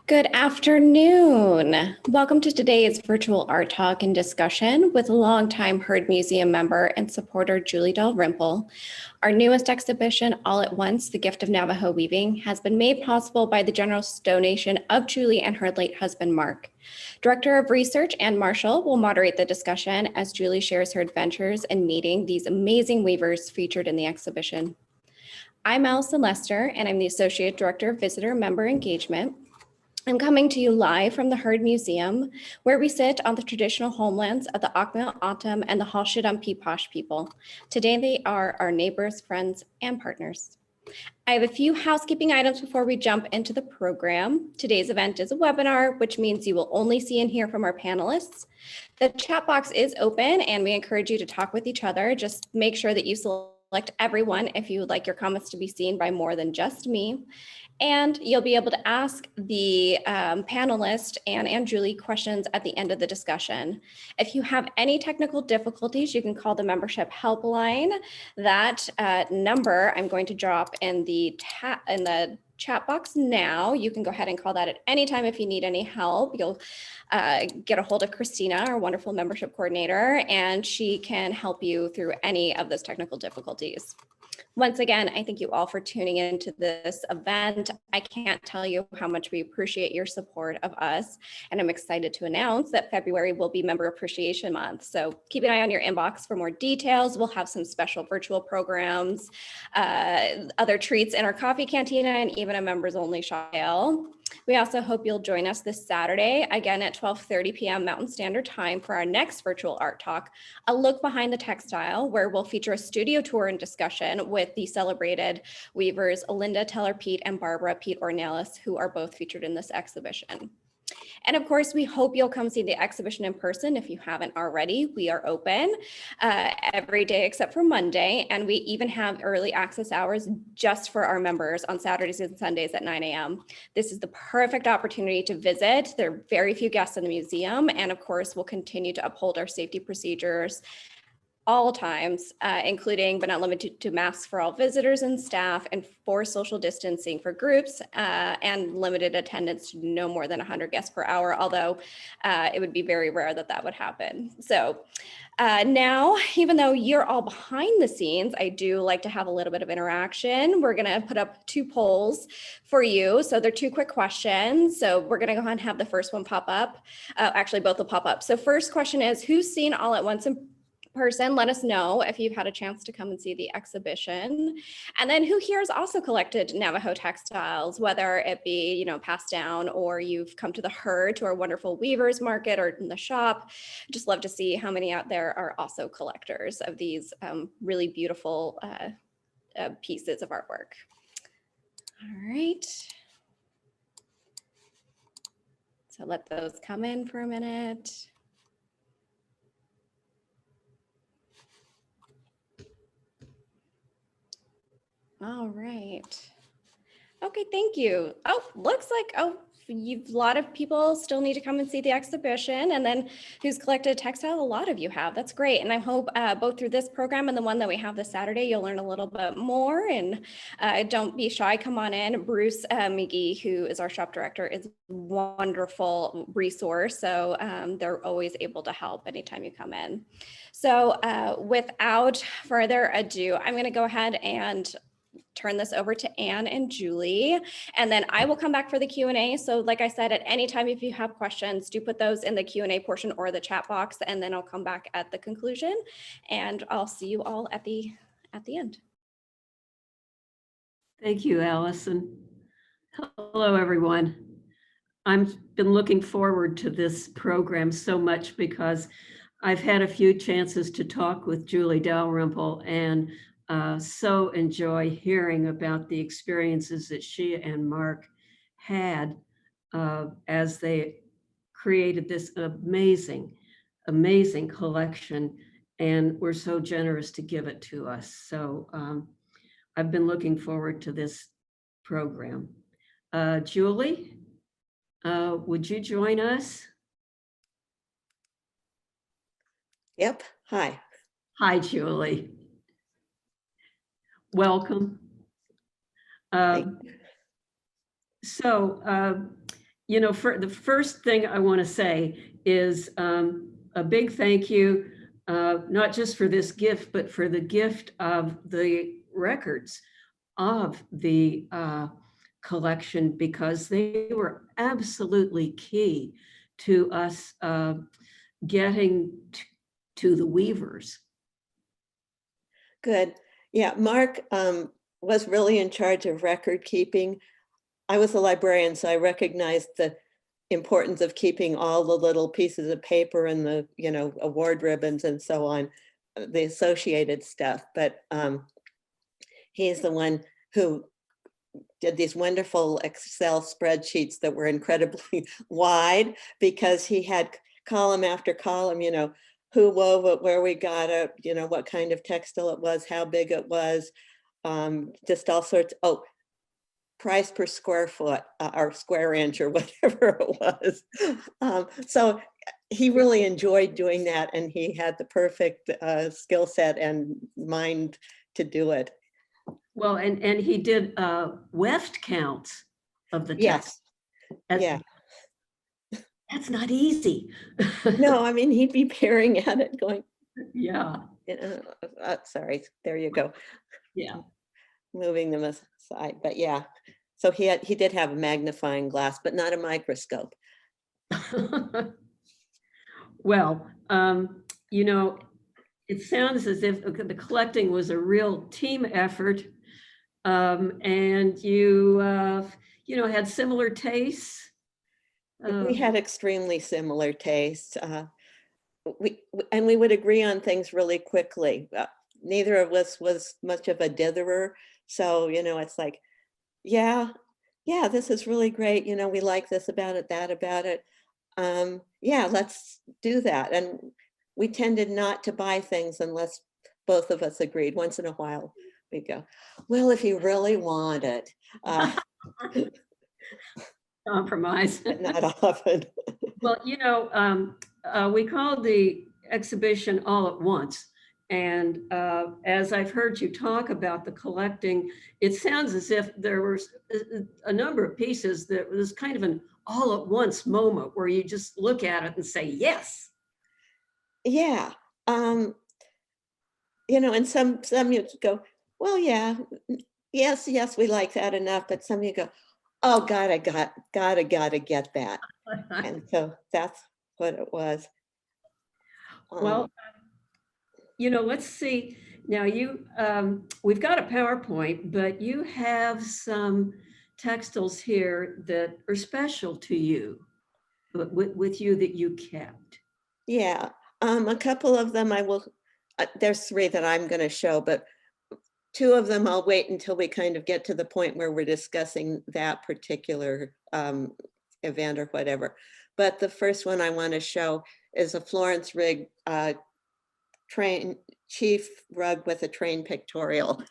Good afternoon. Welcome to today's virtual art talk and discussion with longtime Heard Museum member and supporter Julie Dalrymple. Our newest exhibition, All at Once, The Gift of Navajo Weaving, has been made possible by the generous donation of Julie and her late husband, Mark. Director of Research Ann Marshall will moderate the discussion as Julie shares her adventures in meeting these amazing weavers featured in the exhibition. I'm Allison Lester, and I'm the Associate Director of Visitor Member Engagement. I'm coming to you live from the Heard Museum, where we sit on the traditional homelands of the Akmil Atam and the Halshidam Posh people. Today, they are our neighbors, friends, and partners. I have a few housekeeping items before we jump into the program. Today's event is a webinar, which means you will only see and hear from our panelists. The chat box is open, and we encourage you to talk with each other. Just make sure that you select everyone if you would like your comments to be seen by more than just me. And you'll be able to ask the panelist Ann and Julie questions at the end of the discussion. If you have any technical difficulties, you can call the membership helpline. That number I'm going to drop in the chat box now. You can go ahead and call that at any time if you need any help. You'll get a hold of Christina, our wonderful membership coordinator, and she can help you through any of those technical difficulties. Once again, I thank you all for tuning into this event. I can't tell you how much we appreciate your support of us, and I'm excited to announce that February will be Member Appreciation Month. So keep an eye on your inbox for more details. We'll have some special virtual programs, other treats in our coffee cantina, and even a members only shop sale. We also hope you'll join us this Saturday, again at 12:30 p.m. Mountain Standard Time for our next virtual art talk, a look behind the textile, where we'll feature a studio tour and discussion with the celebrated weavers, Linda Teller-Pete and Barbara Pete Ornelas, who are both featured in this exhibition. And of course, we hope you'll come see the exhibition in person if you haven't already. We are open every day except for Monday, and we even have early access hours just for our members on Saturdays and Sundays at 9 a.m. This is the perfect opportunity to visit. There are very few guests in the museum, and of course, we'll continue to uphold our safety procedures all times, including but not limited to masks for all visitors and staff, and for social distancing for groups, and limited attendance to no more than 100 guests per hour, although it would be very rare that that would happen. So now, even though you're all behind the scenes, I do like to have a little bit of interaction. We're gonna put up two polls for you. So they're two quick questions. So we're gonna go ahead and have the first one pop up. Actually, both will pop up. So first question is, who's seen All at Once in person? Let us know if you've had a chance to come and see the exhibition. And then who here has also collected Navajo textiles, whether it be, you know, passed down, or you've come to the Herd, to our wonderful weavers market, or in the shop. Just love to see how many out there are also collectors of these really beautiful pieces of artwork. All right. So let those come in for a minute. All right. Okay, thank you. Oh, looks like, a lot of people still need to come and see the exhibition, and then who's collected textile? A lot of you have. That's great. And I hope both through this program and the one that we have this Saturday, you'll learn a little bit more, and don't be shy, come on in. Bruce McGee, who is our shop director, is a wonderful resource. So they're always able to help anytime you come in. So without further ado, I'm gonna go ahead and turn this over to Ann and Julie, and then I will come back for the Q&A. So like I said, at any time, if you have questions, do put those in the Q&A portion or the chat box, and then I'll come back at the conclusion, and I'll see you all at the end. Thank you, Allison. Hello, everyone. I've been looking forward to this program so much because I've had a few chances to talk with Julie Dalrymple, and so enjoy hearing about the experiences that she and Mark had as they created this amazing collection, and were so generous to give it to us. So I've been looking forward to this program. Julie, would you join us? Yep. Hi. Hi, Julie. Welcome. So you know, for the first thing I want to say is a big thank you, not just for this gift, but for the gift of the records of the collection, because they were absolutely key to us getting to the weavers. Good. Yeah, Mark was really in charge of record keeping. I was a librarian, so I recognized the importance of keeping all the little pieces of paper and the, you know, award ribbons and so on, the associated stuff. But he's the one who did these wonderful Excel spreadsheets that were incredibly wide, because he had column after column, you know, who wove it, where we got it, you know, what kind of textile it was, how big it was, just all sorts. Oh, price per square foot or square inch or whatever it was. So he really enjoyed doing that, and he had the perfect skill set and mind to do it. Well, and he did weft counts of the text. Yes. Yeah. That's not easy. No, I mean, he'd be peering at it going, Yeah. Sorry, there you go. Yeah. Moving them aside, but yeah. So he did have a magnifying glass, but not a microscope. Well, you know, it sounds as if the collecting was a real team effort, and you know, had similar tastes. We had extremely similar tastes. We would agree on things really quickly. Neither of us was much of a ditherer, so you know, it's like, yeah, this is really great. You know, we like this about it, that about it. Yeah, let's do that. And we tended not to buy things unless both of us agreed. Once in a while, we go, well, if you really want it. Compromise. But not often. Well, you know, we called the exhibition All at Once. And as I've heard you talk about the collecting, it sounds as if there was a number of pieces that was kind of an all at once moment where you just look at it and say, yes. Yeah. You know, and some you go, well, yeah, yes, we like that enough. But some you go, oh God, I gotta get that. And so that's what it was. Well, you know, let's see. Now we've got a PowerPoint, but you have some textiles here that are special to you, but with you that you kept. Yeah, a couple of them I will, there's 3 that I'm gonna show, but 2 of them I'll wait until we kind of get to the point where we're discussing that particular event or whatever. But the first one I want to show is a Florence Rig train chief rug with a train pictorial.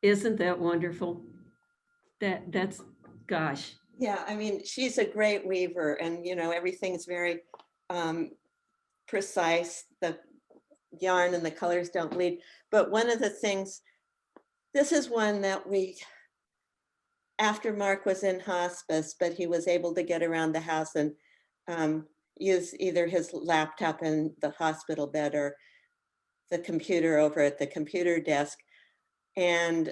Isn't that wonderful? That's, gosh. Yeah, I mean, she's a great weaver, and you know, everything's very precise. The yarn and the colors don't bleed. But one of the things, this is one that we, after Mark was in hospice, but he was able to get around the house and use either his laptop in the hospital bed or the computer over at the computer desk. And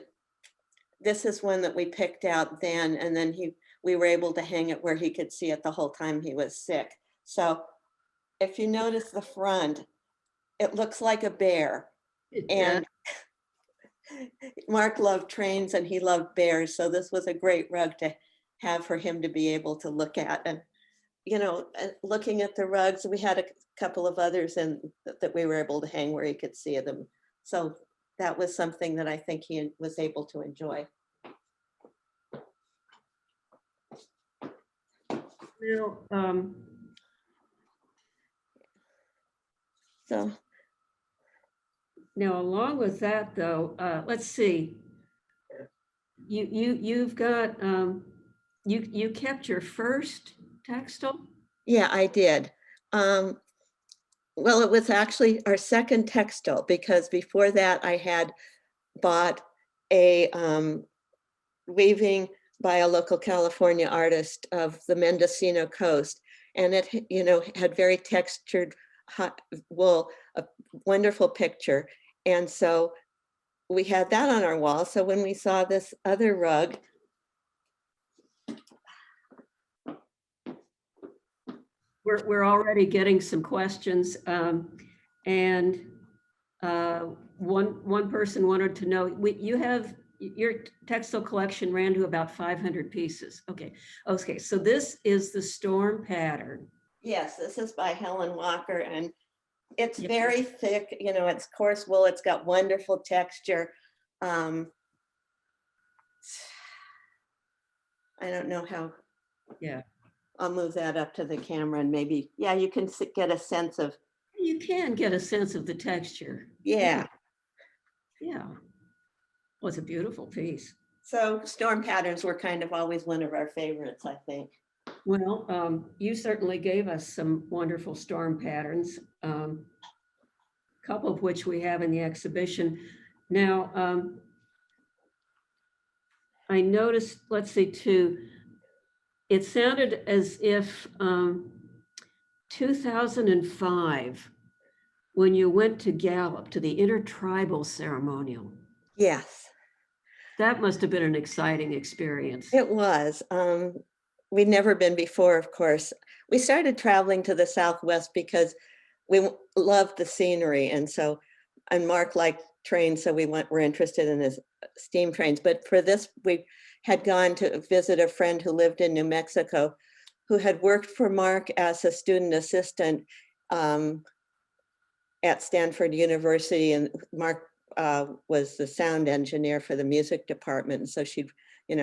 this is one that we picked out then, and then we were able to hang it where he could see it the whole time he was sick. So if you notice the front, it looks like a bear. And Mark loved trains and he loved bears. So this was a great rug to have for him to be able to look at. And, you know, looking at the rugs, we had a couple of others that we were able to hang where he could see them. So that was something that I think he was able to enjoy. Now, so now, along with that, though, let's see. You've got you kept your first textile? Yeah, I did. Well, it was actually our second textile because before that I had bought a weaving by a local California artist of the Mendocino coast. And it, had very textured hot wool, a wonderful picture. And so we had that on our wall. So when we saw this other rug, We're already getting some questions. And one person wanted to know, you have your textile collection ran to about 500 pieces. Okay. So this is the storm pattern. yes, this is by Helen Walker, and it's Yep. very thick, it's coarse wool, it's got wonderful texture. I don't know how. Yeah. I'll move that up to the camera and maybe, yeah, you can get a sense of. You can get a sense of the texture. Yeah. Yeah. Well, it's a beautiful piece. So storm patterns were kind of always one of our favorites, I think. Well, you certainly gave us some wonderful storm patterns, a couple of which we have in the exhibition. Now, I noticed, let's see, too, it sounded as if 2005, when you went to Gallup, to the intertribal ceremonial, Yes, that must have been an exciting experience. it was. We'd never been before, of course. We started traveling to the Southwest because we loved the scenery. And Mark liked trains, so we're interested in his steam trains. But for this, we had gone to visit a friend who lived in New Mexico, who had worked for Mark as a student assistant at Stanford University. And Mark was the sound engineer for the music department. And so she'd,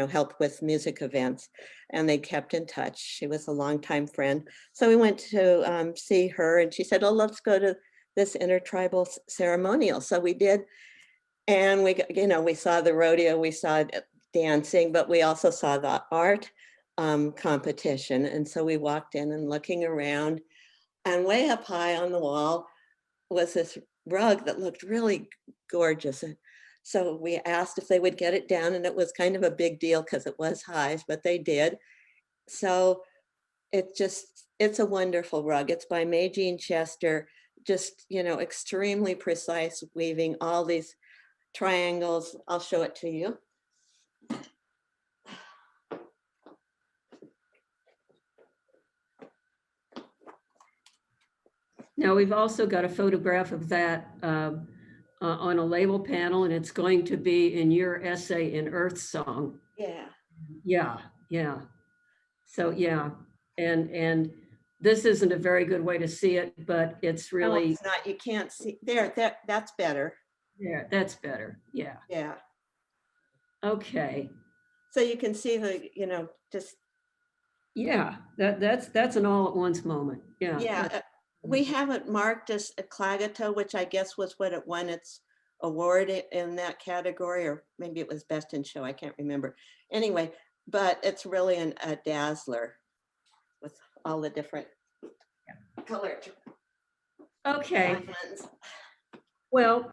helped with music events, and they kept in touch. She was a longtime friend. So we went to see her, and she said, oh, let's go to this intertribal ceremonial. So we did. And we saw the rodeo, we saw dancing, but we also saw the art competition. And so we walked in and looking around, and way up high on the wall was this rug that looked really gorgeous. And so we asked if they would get it down, and it was kind of a big deal because it was high, but they did. So it's a wonderful rug. It's by Mae Jean Chester, just, extremely precise weaving, all these triangles. I'll show it to you. Now, we've also got a photograph of that on a label panel, and it's going to be in your essay in Earth Song. Yeah. Yeah. So, yeah. And this isn't a very good way to see it, but it's really. No, it's not. You can't see. That's better. Yeah, that's better. Yeah. Yeah. Okay. So you can see just. Yeah, that's an all at once moment. Yeah. Yeah. We have it marked as a Clagato, which I guess was what it won its award in that category, or maybe it was best in show. I can't remember. Anyway, but it's really a dazzler with all the different colors. Okay. Diamonds. Well,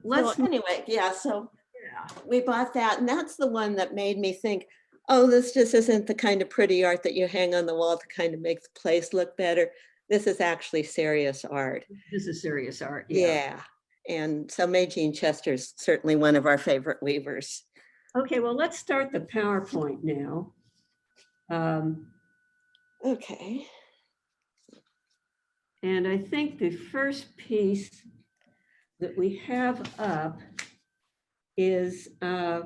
let's. So anyway, yeah. So Yeah. we bought that, and that's the one that made me think, oh, this just isn't the kind of pretty art that you hang on the wall to kind of make the place look better. This is actually serious art. This is serious art. Yeah. And so Mae Jean Chester is certainly one of our favorite weavers. Okay, well, let's start the PowerPoint now. Okay. And I think the first piece that we have up is Yeah,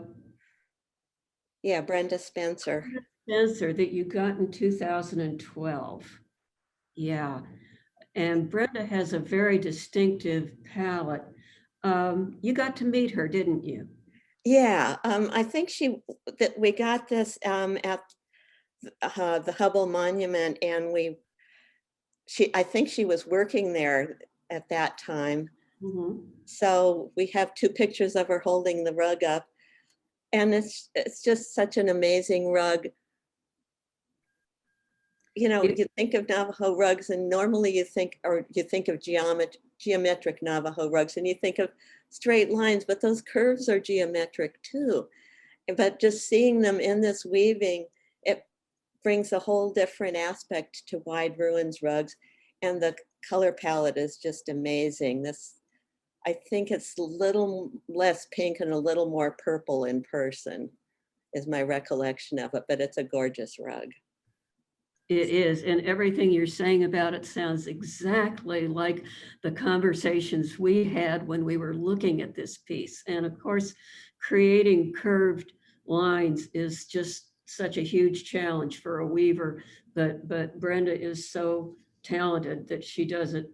Brenda Spencer. Spencer that you got in 2012. Yeah. And Brenda has a very distinctive palette. You got to meet her, didn't you? Yeah, I think we got this at the Hubble Monument, and I think she was working there at that time. Mm-hmm. So we have two pictures of her holding the rug up, and it's just such an amazing rug. you know, you think of Navajo rugs and normally you think of geometric Navajo rugs and you think of straight lines, but those curves are geometric too. But just seeing them in this weaving, it brings a whole different aspect to Wide Ruins rugs. And the color palette is just amazing. This, I think it's a little less pink and a little more purple in person is my recollection of it, but it's a gorgeous rug. It is, and everything you're saying about it sounds exactly like the conversations we had when we were looking at this piece. And of course, creating curved lines is just such a huge challenge for a weaver, but Brenda is so talented that she does it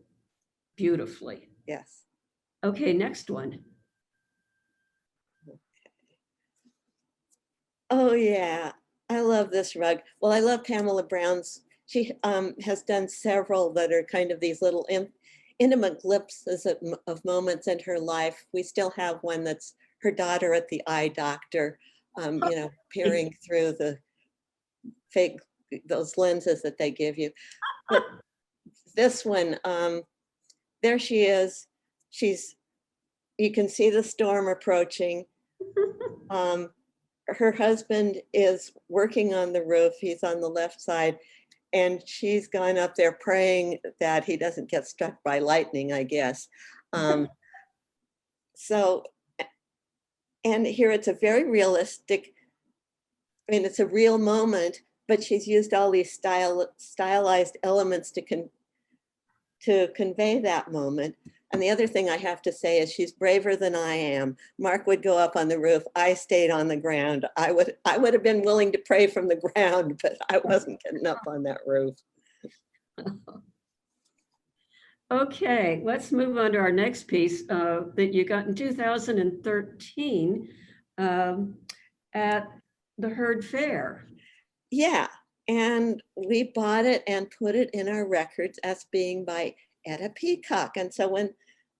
beautifully. Yes. Okay, next one. Oh yeah, I love this rug. Well, I love Pamela Brown's. She has done several that are kind of these little intimate glimpses of moments in her life. We still have one that's her daughter at the eye doctor, you know, peering through the fake, those lenses that they give you. But this one, there she is. You can see the storm approaching. Her husband is working on the roof. He's on the left side. And she's gone up there praying that he doesn't get struck by lightning, I guess. So, and here it's a very realistic, I mean, it's a real moment, but she's used all these stylized elements to convey that moment. And the other thing I have to say is she's braver than I am. Mark would go up on the roof. I stayed on the ground. I would have been willing to pray from the ground, but I wasn't getting up on that roof. Okay, let's move on to our next piece that you got in 2013 at the Herd Fair. Yeah, and we bought it and put it in our records as being by Etta Peacock. And so when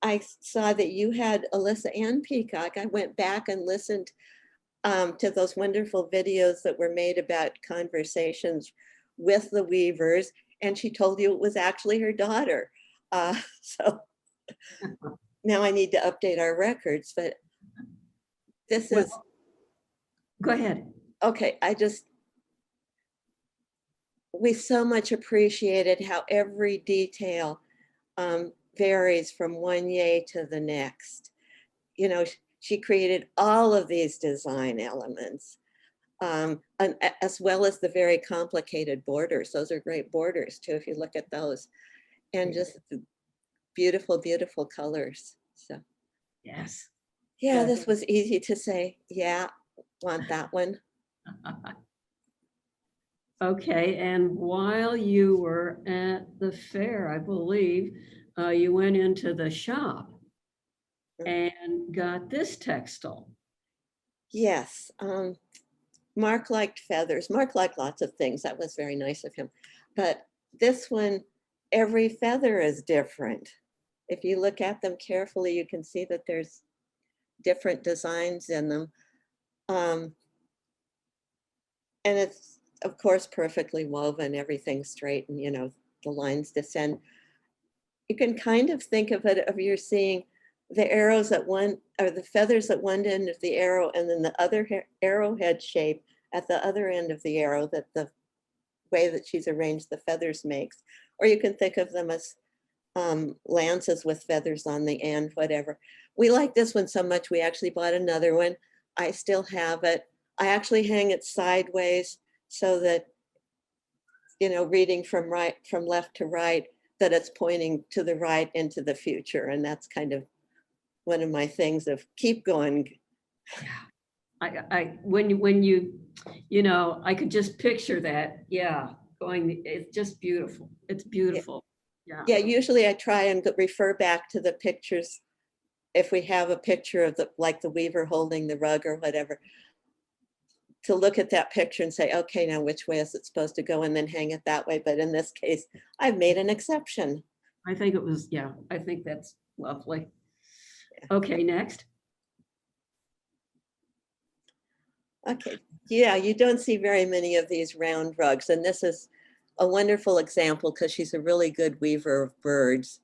I saw that you had Alyssa Ann Peacock, I went back and listened to those wonderful videos that were made about conversations with the weavers. And she told you it was actually her daughter. So now I need to update our records, but this is. Go ahead. Okay, we so much appreciated how every detail varies from one yay to the next. You know, she created all of these design elements, and as well as the very complicated borders. Those are great borders too, if you look at those. And just beautiful, beautiful colors. So, yes. Yeah, this was easy to say. Yeah, want that one. Okay, and while you were at the fair, I believe, you went into the shop and got this textile. Yes, Mark liked feathers. Mark liked lots of things. That was very nice of him. But this one, every feather is different. If you look at them carefully, you can see that there's different designs in them. And it's, of course, perfectly woven, everything straight, and, you know, the lines descend. You can kind of think of it, you're seeing the arrows at one, or the feathers at one end of the arrow, and then the other arrowhead shape at the other end of the arrow, that the way that she's arranged the feathers makes. Or you can think of them as lances with feathers on the end, whatever. We like this one so much, we actually bought another one. I still have it. I actually hang it sideways so that, you know, reading from left to right, that it's pointing to the right into the future. And that's kind of one of my things of keep going. I when you know, I could just picture that. Yeah, going, it's just beautiful. It's beautiful. Yeah, usually I try and refer back to the pictures. If we have a picture of like the weaver holding the rug or whatever, to look at that picture and say, okay, now which way is it supposed to go, and then hang it that way. But in this case, I've made an exception. I think it was, yeah, I think that's lovely. Yeah. Okay, next. Okay, yeah, you don't see very many of these round rugs, and this is a wonderful example because she's a really good weaver of birds.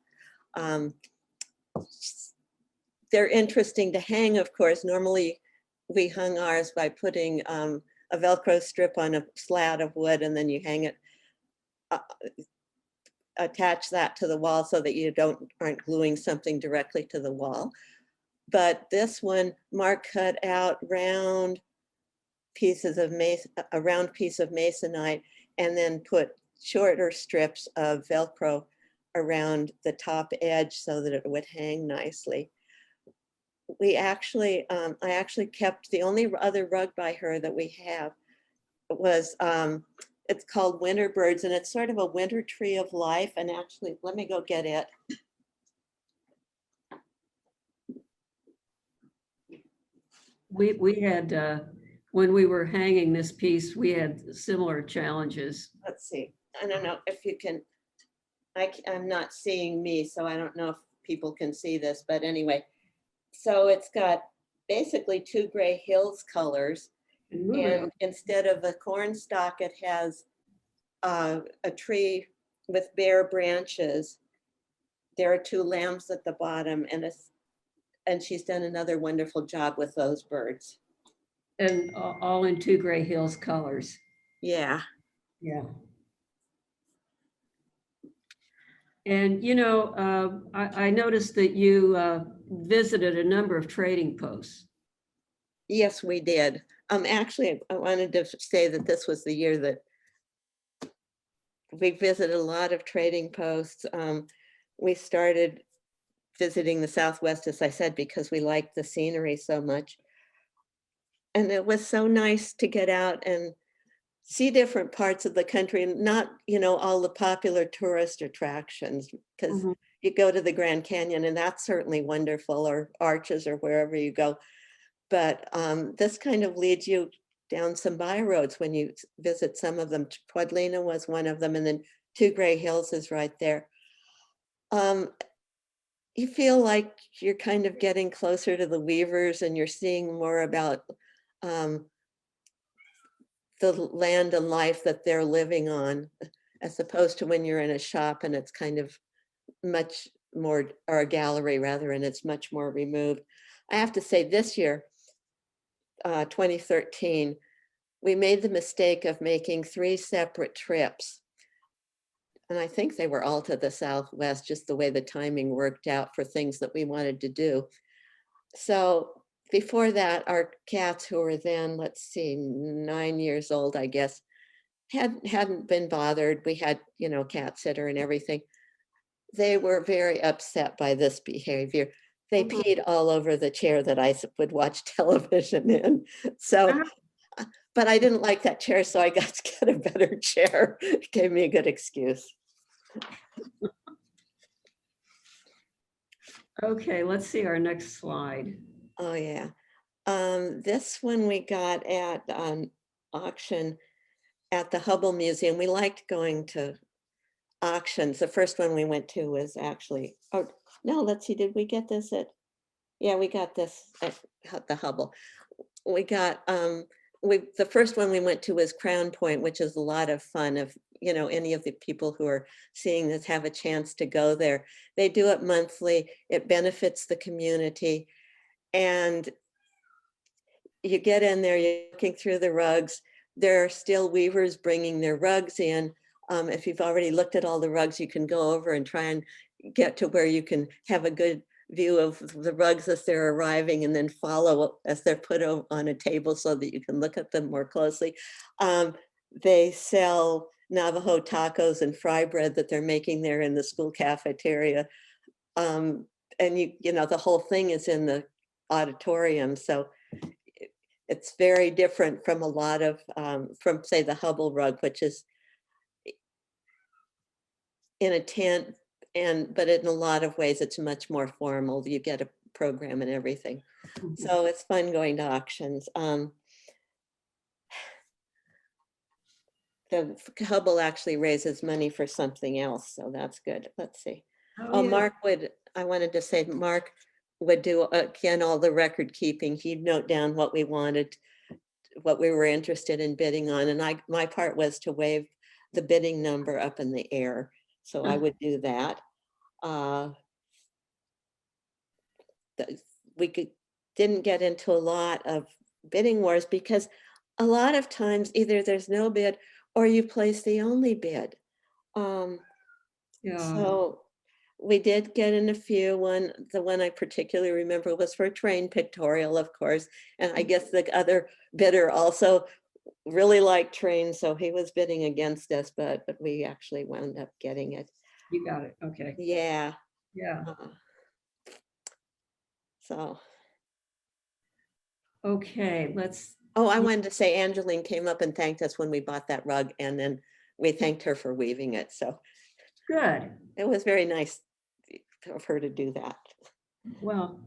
They're interesting to hang, of course. Normally we hung ours by putting a Velcro strip on a slat of wood, and then you hang it, attach that to the wall so that you aren't gluing something directly to the wall. But this one, Mark cut out round pieces of a round piece of masonite, and then put shorter strips of Velcro around the top edge so that it would hang nicely. I actually kept the only other rug by her that we have was, it's called Winter Birds, and it's sort of a winter tree of life. And actually, let me go get it. We had, when we were hanging this piece, we had similar challenges. Let's see. I don't know if you can, I'm not seeing me, so I don't know if people can see this, but anyway. So it's got basically 2 Gray Hills colors. And instead of a corn stalk, it has a tree with bare branches. There are 2 lambs at the bottom, and she's done another wonderful job with those birds. And all in 2 Gray Hills colors. Yeah. Yeah. And, you know, I noticed that you visited a number of trading posts. Yes, we did. Actually, I wanted to say that this was the year that we visited a lot of trading posts. We started visiting the Southwest, as I said, because we liked the scenery so much. And it was so nice to get out and see different parts of the country, and not, you know, all the popular tourist attractions, because you go to the Grand Canyon and that's certainly wonderful, or Arches, or wherever you go. But this kind of leads you down some by roads when you visit some of them. Puebloina was one of them, and then 2 Gray Hills is right there. You feel like you're kind of getting closer to the weavers, and you're seeing more about the land and life that they're living on, as opposed to when you're in a shop and it's kind of much more, or a gallery rather, and it's much more removed. I have to say, this year, 2013, we made the mistake of making 3 separate trips. And I think they were all to the Southwest, just the way the timing worked out for things that we wanted to do. So before that, our cats, who were then, let's see, 9 years old, I guess, hadn't been bothered. We had, you know, cat sitter and everything. They were very upset by this behavior. They peed all over the chair that I would watch television in. So, but I didn't like that chair, so I got to get a better chair. It gave me a good excuse. Okay, let's see our next slide. Oh, yeah. This one we got at auction at the Hubble Museum. We liked going to auctions. The first one we went to was actually, oh, no, let's see, did we get this at, yeah, we got this at the Hubble. We got, the first one we went to was Crown Point, which is a lot of fun. If, you know, any of the people who are seeing this have a chance to go there. They do it monthly. It benefits the community. And you get in there, you're looking through the rugs. There are still weavers bringing their rugs in. If you've already looked at all the rugs, you can go over and try and get to where you can have a good view of the rugs as they're arriving, and then follow as they're put on a table so that you can look at them more closely. They sell Navajo tacos and fry bread that they're making there in the school cafeteria. And you know, the whole thing is in the auditorium. So it's very different from a lot of, from say the Hubble rug, which is in a tent, but in a lot of ways it's much more formal. You get a program and everything. So it's fun going to auctions. The Hubble actually raises money for something else, so that's good. Let's see. Oh, yeah. Mark would, I wanted to say, Mark would do, again, all the record keeping. He'd note down what we wanted, what we were interested in bidding on. And my part was to waive the bidding number up in the air. So I Huh. would do that. We didn't get into a lot of bidding wars because a lot of times either there's no bid or you place the only bid. Yeah. So we did get in a few. The one I particularly remember was for a train pictorial, of course. And I guess the other bidder also really liked trains, so he was bidding against us, but we actually wound up getting it. You got it. Okay. Yeah. Yeah. So, Okay. oh, I wanted to say Angeline came up and thanked us when we bought that rug, and then we thanked her for weaving it. So Good. it was very nice of her to do that. Well,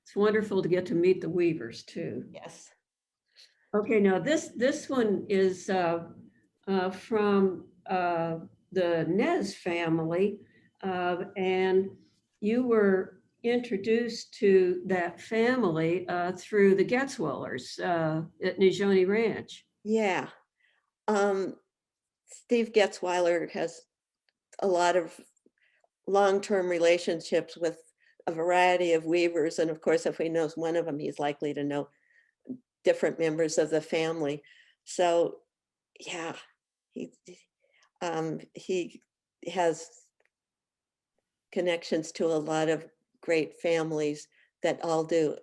it's wonderful to get to meet the weavers too. Yes. Okay, now this one is from the Nez family, and you were introduced to that family through the Getzwellers at Nijoni Ranch. Yeah. Steve Getzweiler has a lot of long-term relationships with a variety of weavers. And of course, if he knows one of them, he's likely to know different members of the family. So yeah, he has connections to a lot of great families that all do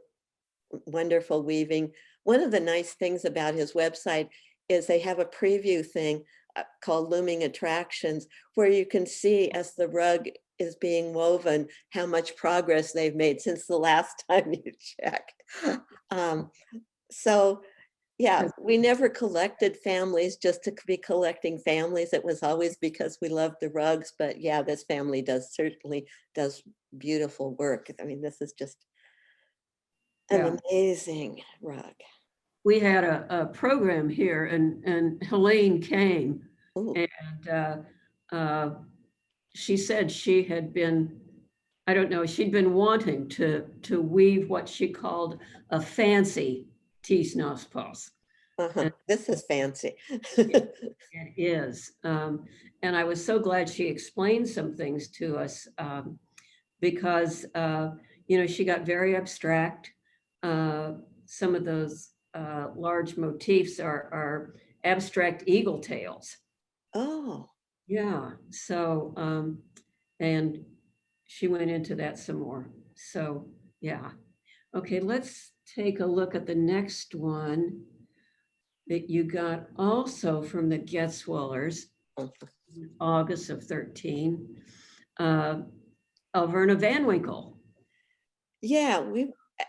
wonderful weaving. One of the nice things about his website is they have a preview thing called Looming Attractions, where you can see as the rug is being woven how much progress they've made since the last time you checked. So yeah, we never collected families just to be collecting families. It was always because we loved the rugs. But yeah, this family certainly does beautiful work. I mean, this is just an amazing rug. We had a program here, and Helene came, Ooh. and she said she had been, I don't know, she'd been wanting to weave what she called a fancy tiesnauspas. This is fancy. It is. And I was so glad she explained some things to us because, she got very abstract. Some of those large motifs are abstract eagle tails. Oh. Yeah. So, and she went into that some more. So, yeah. Okay, let's take a look at the next one that you got also from the Getzwellers, August of 13, Elverna Van Winkle. Yeah,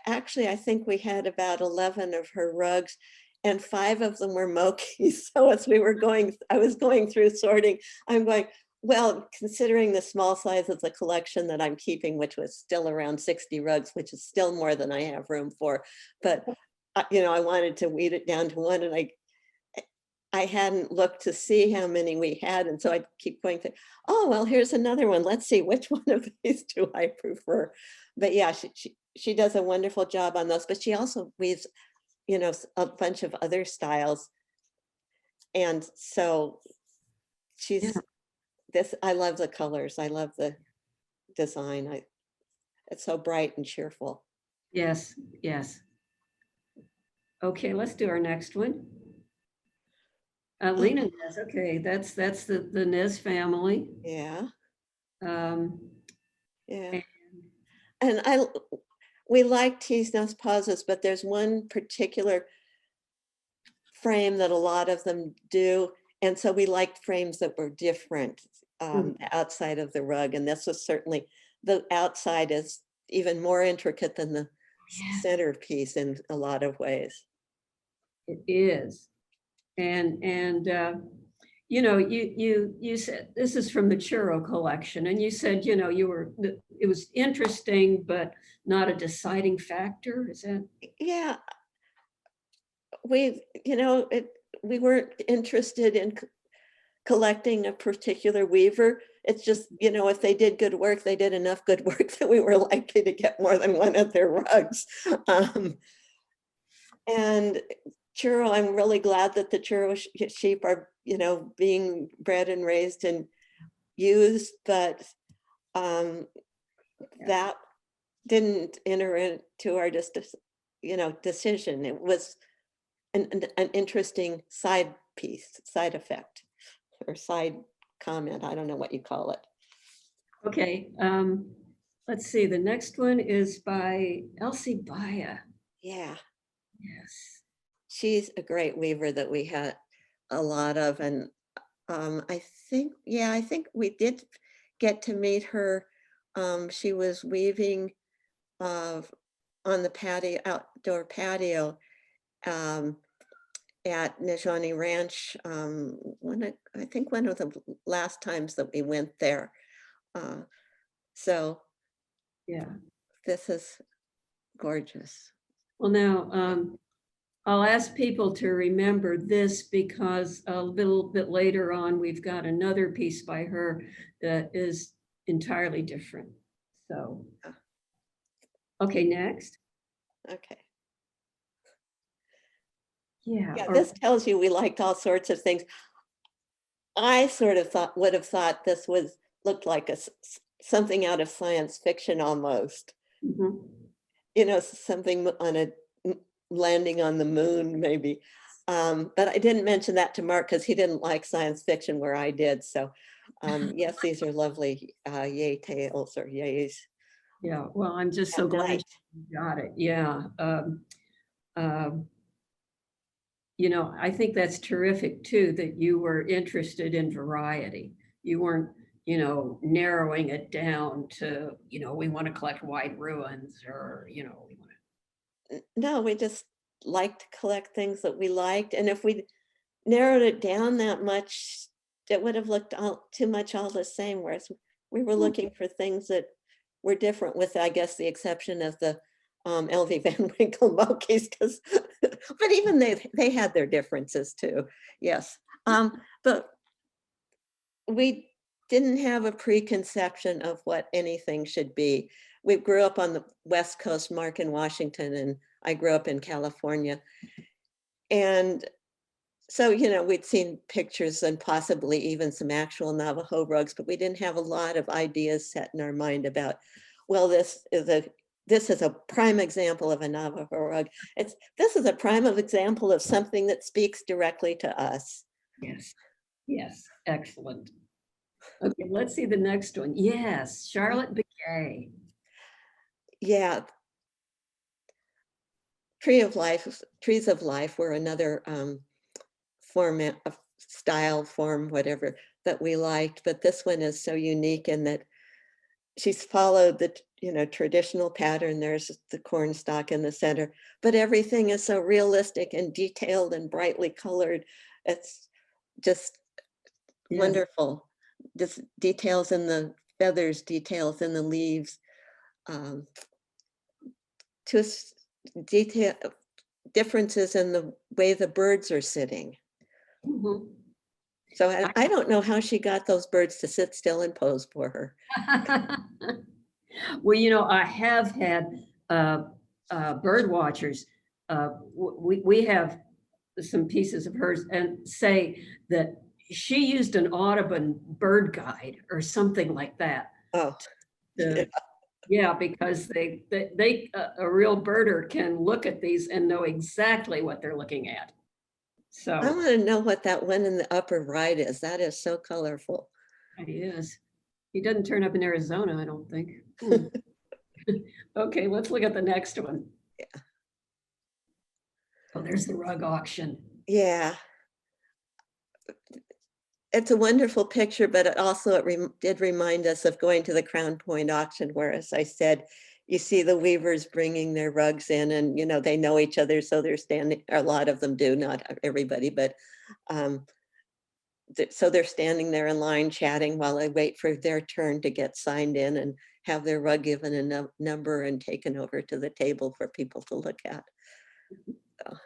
I think we had about 11 of her rugs and 5 of them were Moki. So as I was going through sorting, I'm going, well, considering the small size of the collection that I'm keeping, which was still around 60 rugs, which is still more than I have room for. But, I wanted to weed it down to one, and I hadn't looked to see how many we had. And so I keep going to, oh, well, here's another one. Let's see, which one of these do I prefer? But yeah, she does a wonderful job on those, but she also weaves, a bunch of other styles. And so I love the colors. I love the design. It's so bright and cheerful. Yes, yes. Okay, let's do our next one. Lena Nez, okay, that's the Nez family. Yeah. Yeah. And we like tiesnauspas, but there's one particular frame that a lot of them do. And so we liked frames that were different outside of the rug. And this was certainly, the outside is even more intricate than the centerpiece in a lot of ways. it is. And you said this is from the churro collection, and you said, it was interesting, but not a deciding factor. Is that? Yeah. We weren't interested in collecting a particular weaver. It's just, if they did good work, they did enough good work that we were likely to get more than one of their rugs. And churro, I'm really glad that the churro sheep are you know, being bred and raised and used, but that didn't enter into our decision. It was an interesting side piece, side effect, or side comment. I don't know what you call it. Okay, let's see. The next one is by Elsie Baya. Yeah, Yes. she's a great weaver that we had a lot of, and I think we did get to meet her. She was weaving on the outdoor patio at Najani Ranch. I think one of the last times that we went there. So Yeah. this is gorgeous. Well, now, I'll ask people to remember this because a little bit later on, we've got another piece by her that is entirely different. So, okay, next. Okay. Yeah. Yeah, this tells you we liked all sorts of things. I sort of would have thought this looked like something out of science fiction almost. Mhm. You know, something on landing on the moon maybe. But I didn't mention that to Mark because he didn't like science fiction where I did. So yes, these are lovely yay tails or yays. Yeah, well, I'm just so glad night. you got it. Yeah. You know, I think that's terrific too, that you were interested in variety. You weren't, you know, narrowing it down to, you know, we want to collect white ruins or, you know, we want to. No, we just like to collect things that we liked. And if we narrowed it down that much, it would have looked too much all the same. Whereas we were looking for things that were different, with, I guess, the exception of the Elvie Van Winkle monkeys, because but even they had their differences too. Yes. But we didn't have a preconception of what anything should be. We grew up on the West Coast, Mark in Washington, and I grew up in California. And so, you know, we'd seen pictures and possibly even some actual Navajo rugs, but we didn't have a lot of ideas set in our mind about, well, this is a prime example of a Navajo rug. This is a prime example of something that speaks directly to us. Yes, yes, excellent. Okay, let's see the next one. Yes, Charlotte Bouquet. Yeah. Trees of Life were another format of style, form, whatever, that we liked. But this one is so unique in that she's followed the traditional pattern. There's the corn stalk in the center, but everything is so realistic and detailed and brightly colored. It's just wonderful. Just details in the feathers, details in the leaves, just detail differences in the way the birds are sitting. Mhm. So I don't know how she got those birds to sit still and pose for her. Well, you know, I have had bird watchers. We have some pieces of hers and say that she used an Audubon bird guide or something like that. Oh, Yeah, because a real birder can look at these and know exactly what they're looking at. So I want to know what that one in the upper right is. That is so colorful. it is. He doesn't turn up in Arizona, I don't think. Okay, let's look at the next one. Yeah. Oh, there's the rug auction. Yeah. It's a wonderful picture, but it did remind us of going to the Crown Point auction, where, as I said, you see the weavers bringing their rugs in, and they know each other, so they're standing. A lot of them do, not everybody, but so they're standing there in line chatting while they wait for their turn to get signed in and have their rug given a number and taken over to the table for people to look at. So.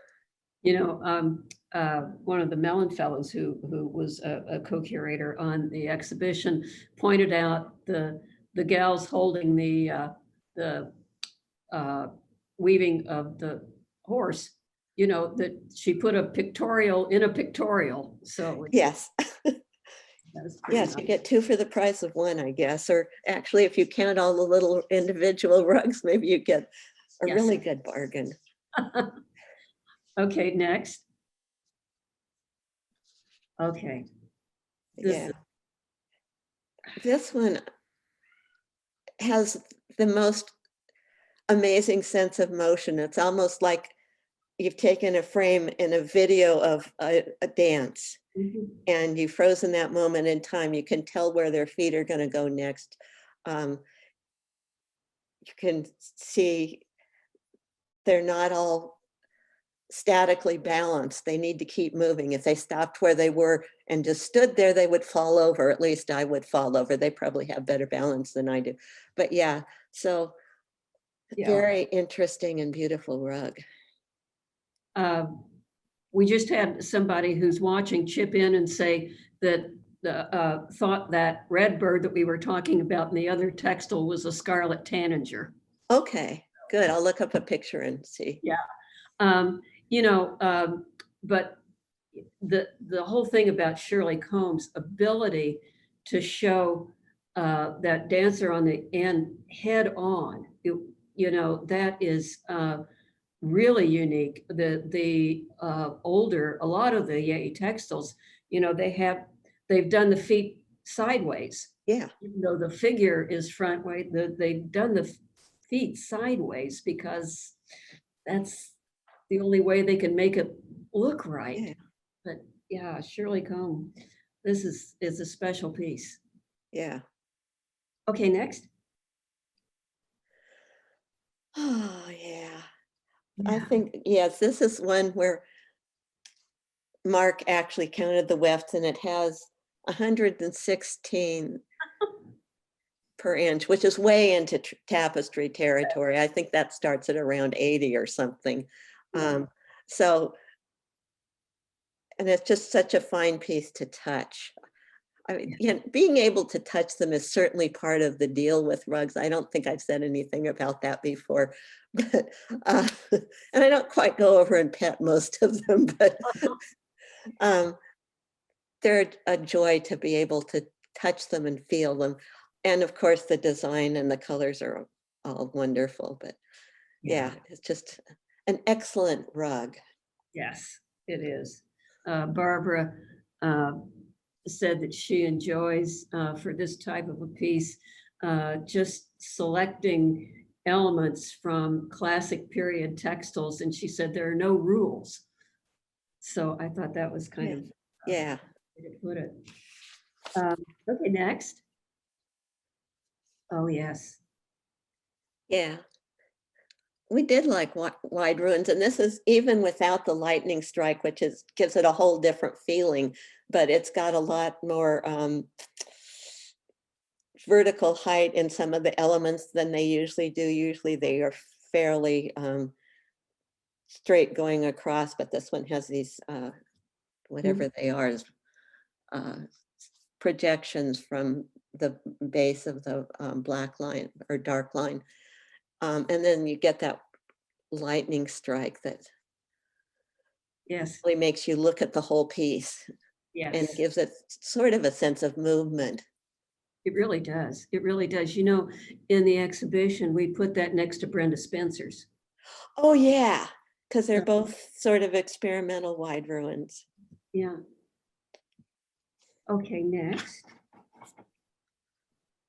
One of the Mellon fellows who was a co-curator on the exhibition pointed out the gals holding the weaving of the horse you know, that she put a pictorial in a pictorial. So Yes. that's pretty Yes, you nice. get two for the price of one, I guess. Or actually, if you count all the little individual rugs, maybe you get a Yes. really good bargain. Okay, next. Okay. Yeah. This one has the most amazing sense of motion. It's almost like you've taken a frame in a video of a dance Mhm. and you've frozen that moment in time. You can tell where their feet are going to go next. You can see they're not all statically balanced. They need to keep moving. If they stopped where they were and just stood there, they would fall over. At least I would fall over. They probably have better balance than I do. But yeah, so Yeah. very interesting and beautiful rug. We just had somebody who's watching chip in and say that thought that red bird that we were talking about in the other textile was a scarlet tanager. Okay, good. I'll look up a picture and see. Yeah. You know, but the whole thing about Shirley Combs' ability to show that dancer on the end head on, you know, that is really unique. The older, a lot of the Yei textiles, you know, they've done the feet sideways. Yeah, Even though the figure is front way, they've done the feet sideways because that's the only way they can make it look right. yeah, But yeah, Shirley Comb, this is a special piece. yeah. Okay, next. Oh, yeah. I think, yes, this is one where Mark actually counted the wefts and it has 116 per inch, which is way into tapestry territory. I think that starts at around 80 or something. Yeah. So, and it's just such a fine piece to touch. I mean, yeah, being able to touch them is certainly part of the deal with rugs. I don't think I've said anything about that before, but and I don't quite go over and pet most of them, but they're a joy to be able to touch them and feel them. And of course, the design and the colors are all wonderful, but yeah, it's just an excellent rug. Yes, it is. Barbara said that she enjoys for this type of a piece just selecting elements from classic period textiles, and she said there are no rules. So I thought that was kind of Yeah. way to put it. Okay, next. Oh yes. Yeah. We did like wide ruins, and this is even without the lightning strike, which gives it a whole different feeling, but it's got a lot more vertical height in some of the elements than they usually do. Usually they are fairly straight going across, but this one has these, whatever they are, projections from the base of the black line or dark line. And then you get that lightning strike that Yes. really makes you look at the whole piece and Yes. gives it sort of a sense of movement. It really does. It really does. You know, in the exhibition, we put that next to Brenda Spencer's. Oh yeah, because they're both sort of experimental wide ruins. Yeah. Okay, next.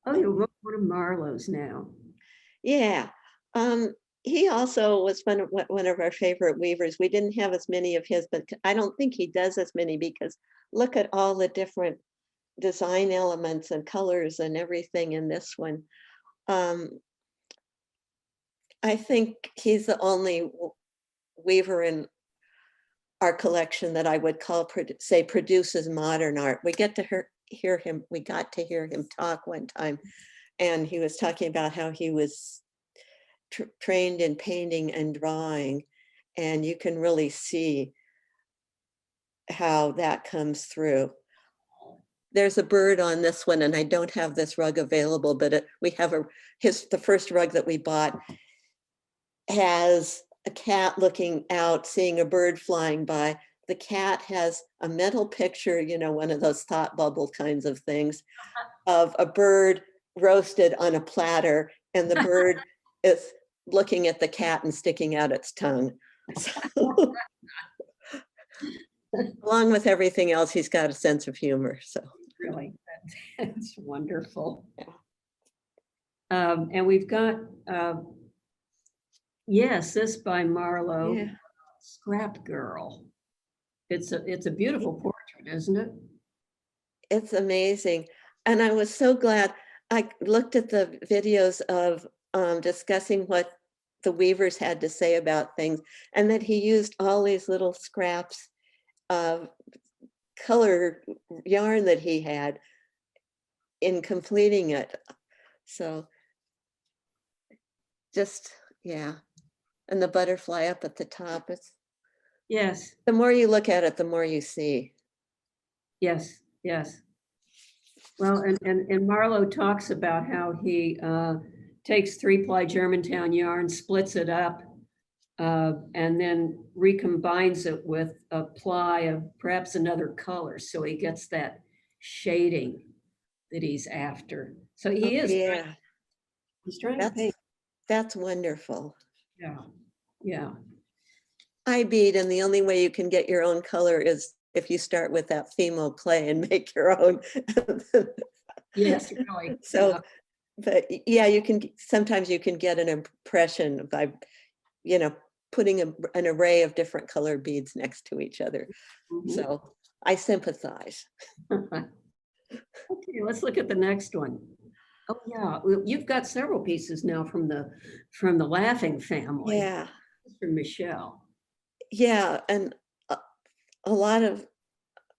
Oh, you're one of Marlowe's now. Yeah. He also was one of our favorite weavers. We didn't have as many of his, but I don't think he does as many because look at all the different design elements and colors and everything in this one. I think he's the only weaver in our collection that I would call say produces modern art. We got to hear him talk one time, and he was talking about how he was trained in painting and drawing, and you can really see how that comes through. There's a bird on this one, and I don't have this rug available, but we have the first rug that we bought has a cat looking out, seeing a bird flying by. The cat has a mental picture, you know, one of those thought bubble kinds of things, of a bird roasted on a platter, and the bird is looking at the cat and sticking out its tongue. So, along with everything else, he's got a sense of humor. So Really, that's wonderful. Yeah. And we've got, yes, this by Marlowe, yeah, Scrap Girl. It's a beautiful portrait, isn't it? it's amazing. And I was so glad I looked at the videos of discussing what the weavers had to say about things, and that he used all these little scraps of color yarn that he had in completing it. So just, yeah. And the butterfly up at the top, it's, Yes, the more you look at it, the more you see. yes, yes. Well, and Marlowe talks about how he takes 3-ply Germantown yarn, splits it up, and then recombines it with a ply of perhaps another color, so he gets that shading that he's after. So he Oh, is, yeah, he's trying to paint. that's wonderful. Yeah, yeah. I bead, and the only way you can get your own color is if you start with that Fimo clay and make your own. Yes, really. So, Yeah. but yeah, you can, sometimes you can get an impression by, you know, putting an array of different colored beads next to each other. Mhm. So I sympathize. Okay, let's look at the next one. Oh, yeah, well, you've got several pieces now from the Laughing family. Yeah, From Michelle. yeah, and a lot of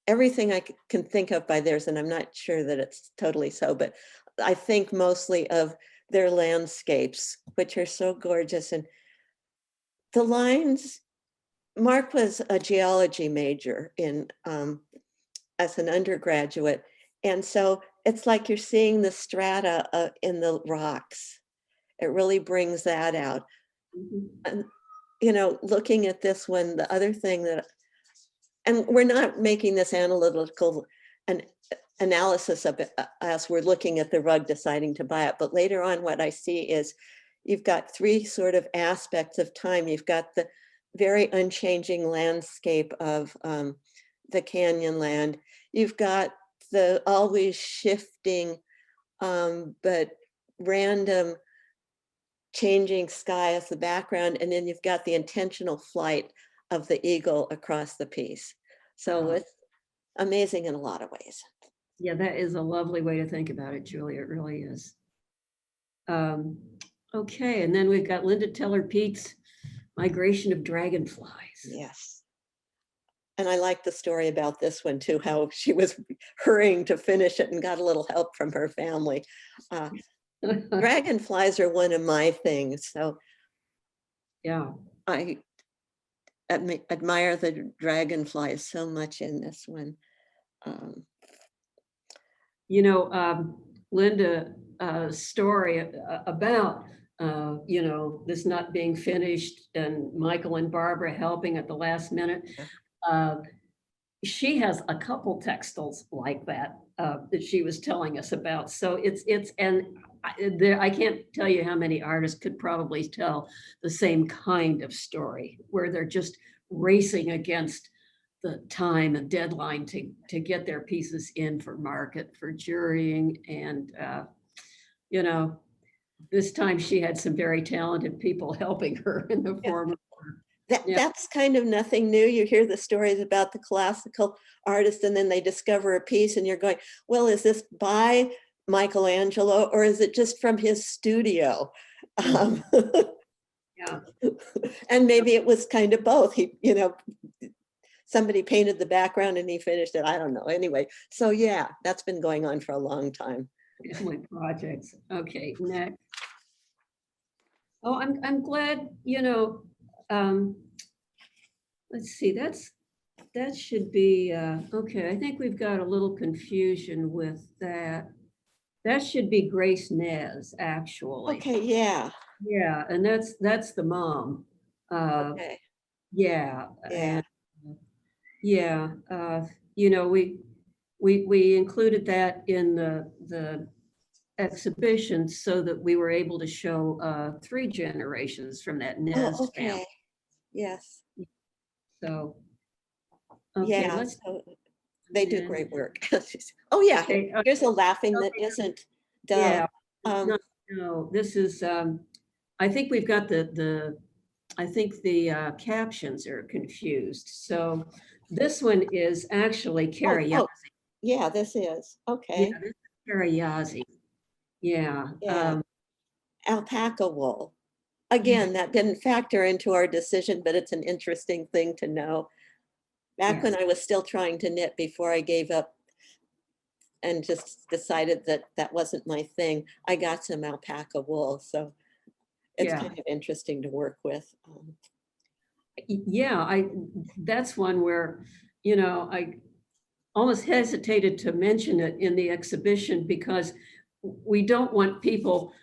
everything I can think of by theirs, and I'm not sure that it's totally so, but I think mostly of their landscapes, which are so gorgeous. And the lines, Mark was a geology major in as an undergraduate. And so it's like you're seeing the strata in the rocks. It really brings that out. Mhm. And, you know, looking at this one, the other thing that, and we're not making this analytical an analysis of it as we're looking at the rug deciding to buy it, but later on what I see is you've got 3 sort of aspects of time. You've got the very unchanging landscape of the canyon land. You've got the always shifting but random changing sky as the background, and then you've got the intentional flight of the eagle across the piece. So it's amazing in a lot of ways. Yeah, that is a lovely way to think about it, Julie. It really is. Okay, and then we've got Linda Teller Pete's Migration of Dragonflies. Yes. And I like the story about this one too, how she was hurrying to finish it and got a little help from her family. Dragonflies are one of my things. So Yeah. I admire the dragonflies so much in this one. You know, Linda, story about, you know, this not being finished and Michael and Barbara helping at the last minute. She has a couple textiles like that that she was telling us about. So I can't tell you how many artists could probably tell the same kind of story where they're just racing against the time and deadline to get their pieces in for market, for jurying. And, you know, this time she had some very talented people helping her in the form of That's kind of nothing new. You hear the stories about the classical artist and then they discover a piece and you're going, well, is this by Michelangelo or is it just from his studio? Yeah. And maybe it was kind of both. He, you know, somebody painted the background and he finished it. I don't know. Anyway, so yeah, that's been going on for a long time. Family projects. Okay, next. Oh, I'm glad, you know, let's see, that should be, okay, I think we've got a little confusion with that. That should be Grace Nez, actually. Okay, yeah. Yeah, and that's the mom. Okay. Yeah, Yeah. and yeah, you know, we included that in the exhibition so that we were able to show 3 generations from that Oh, Nez family. okay. Yes. So, okay, Yeah. let's. So they do And, great work. Oh, yeah. okay, Here's a laughing that okay, isn't. yeah, Duh. Um, no, no, this is, I think we've got I think the captions are confused. So this one is actually oh, Carrie. oh, yeah, this is. Yeah, Okay. this is Carrie Yazzie. Yeah. Yeah. Alpaca wool. Yeah. Again, that didn't factor into our decision, but it's an interesting thing to know. Back when Yes. I was still trying to knit before I gave up and just decided that that wasn't my thing, I got some alpaca wool. So it's Yeah. kind of interesting to work with. Yeah. That's one where, I almost hesitated to mention it in the exhibition because we don't want people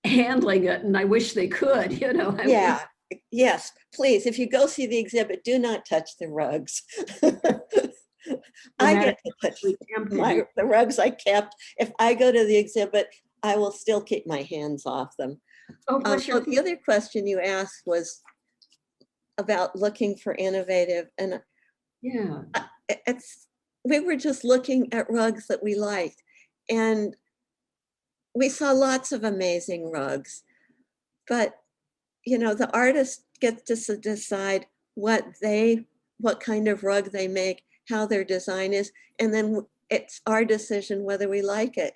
handling it, and I wish they could, Yeah, yes, please. If you go see the exhibit, do not touch the rugs. I get to touch the rugs I kept. If I go to the exhibit, I will still keep my hands off them. Oh, bless Oh, your. the other question you asked was about looking for innovative, and Yeah. we were just looking at rugs that we liked, and we saw lots of amazing rugs, but the artist gets to decide what kind of rug they make, how their design is, and then it's our decision whether we like it.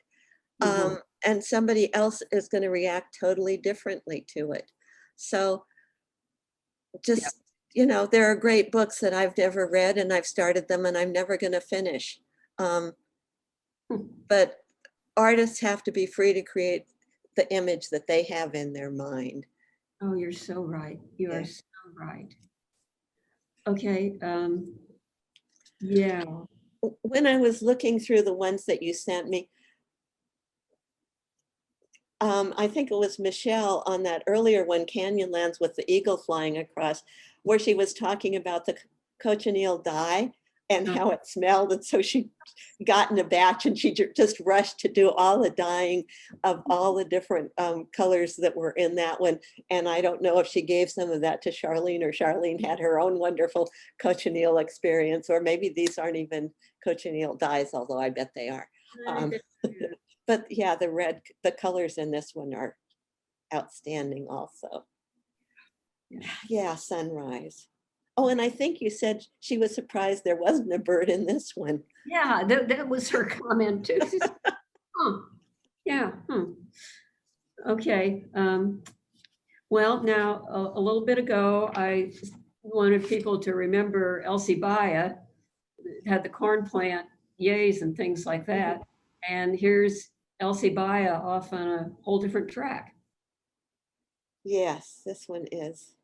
Mhm. And somebody else is going to react totally differently to it. So Yeah. just, there are great books that I've never read and I've started them and I'm never going to finish. Um, but artists have to be free to create the image that they have in their mind. Oh, you're so right. You are Yeah. so right. Okay. Yeah. When I was looking through the ones that you sent me, I think it was Michelle on that earlier one, Canyonlands with the eagle flying across, where she was talking about the cochineal dye and how it smelled. And so she got in a batch and she just rushed to do all the dyeing of all the different colors that were in that one. And I don't know if she gave some of that to Charlene or Charlene had her own wonderful cochineal experience, or maybe these aren't even cochineal dyes, although I bet they are. But yeah, the colors in this one are outstanding also. Yeah, sunrise. Oh, and I think you said she was surprised there wasn't a bird in this one. Yeah, that was her comment too. She said, huh. Yeah. Okay. Well, now a little bit ago, I wanted people to remember Elsie Baya had the corn plant yays and things like that. And here's Elsie Baya off on a whole different track. Yes, this one is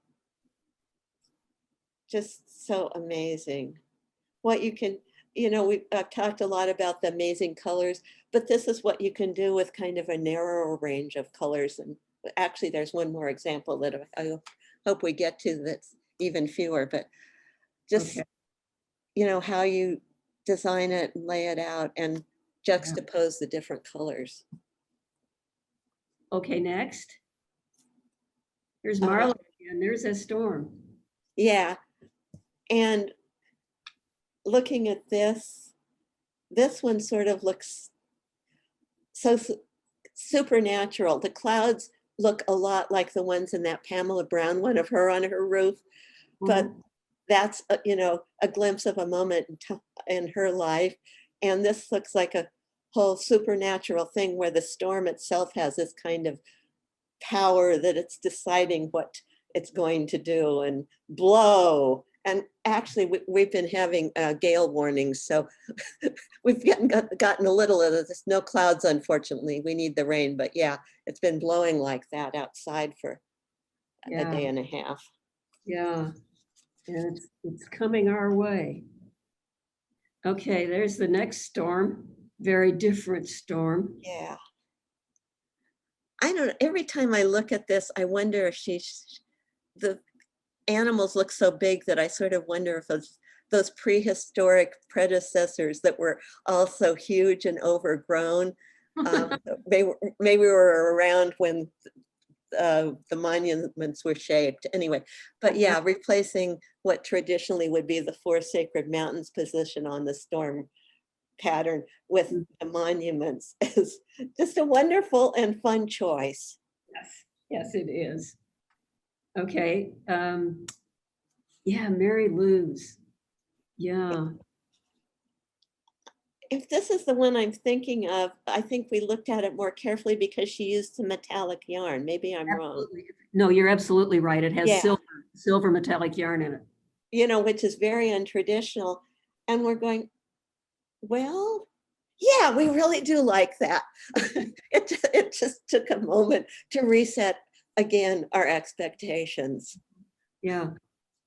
just so amazing. What you can, we've talked a lot about the amazing colors, but this is what you can do with kind of a narrower range of colors. And actually, there's one more example that I hope we get to that's even fewer, but just, Okay. How you design it and lay it out and juxtapose the different colors. Okay, next. Here's Marla again. There's a storm. Yeah. And looking at this one sort of looks so supernatural. The clouds look a lot like the ones in that Pamela Brown one of her on her roof, but that's a glimpse of a moment in her life. And this looks like a whole supernatural thing where the storm itself has this kind of power that it's deciding what it's going to do and blow. And actually, we've been having gale warnings, so we've gotten a little of this. No clouds, unfortunately. We need the rain, but yeah, it's been blowing like that outside for a day and a half. Yeah, and it's coming our way. Okay, there's the next storm. Very different storm. Yeah. I don't know. Every time I look at this, I wonder if the animals look so big that I sort of wonder if those prehistoric predecessors that were also huge and overgrown, maybe were around when the monuments were shaped anyway. But yeah, replacing what traditionally would be the four sacred mountains position on the storm pattern with the monuments is just a wonderful and fun choice. Yes, yes, it is. Okay. Yeah, Mary Lou's. Yeah. If this is the one I'm thinking of, I think we looked at it more carefully because she used some metallic yarn. Maybe I'm wrong. Absolutely. No, you're absolutely right. It has Yeah. silver metallic yarn in it. You know, which is very untraditional. And we're going, well, yeah, we really do like that. It just took a moment to reset again our expectations. Yeah,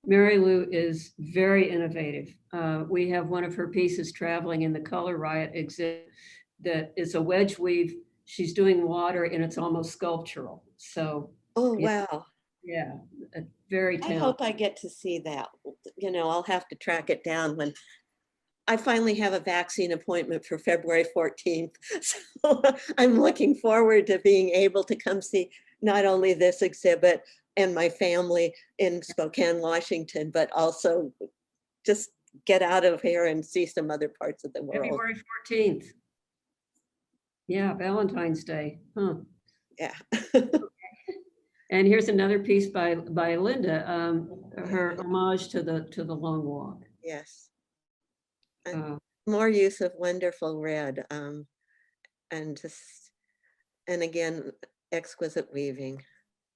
Mary Lou is very innovative. We have one of her pieces traveling in the Color Riot exhibit that is a wedge weave. She's doing water and it's almost sculptural. So, Oh, yeah, wow. yeah, very I talented. hope I get to see that. You know, I'll have to track it down when I finally have a vaccine appointment for February 14th. So I'm looking forward to being able to come see not only this exhibit and my family in Spokane, Washington, but also just get out of here and see some other parts of the world. February 14th. Yeah, Valentine's Day. Huh. Yeah. And here's another piece by Linda, her homage to the Long Walk. Yes. Uh, More use of wonderful red, and again, exquisite weaving.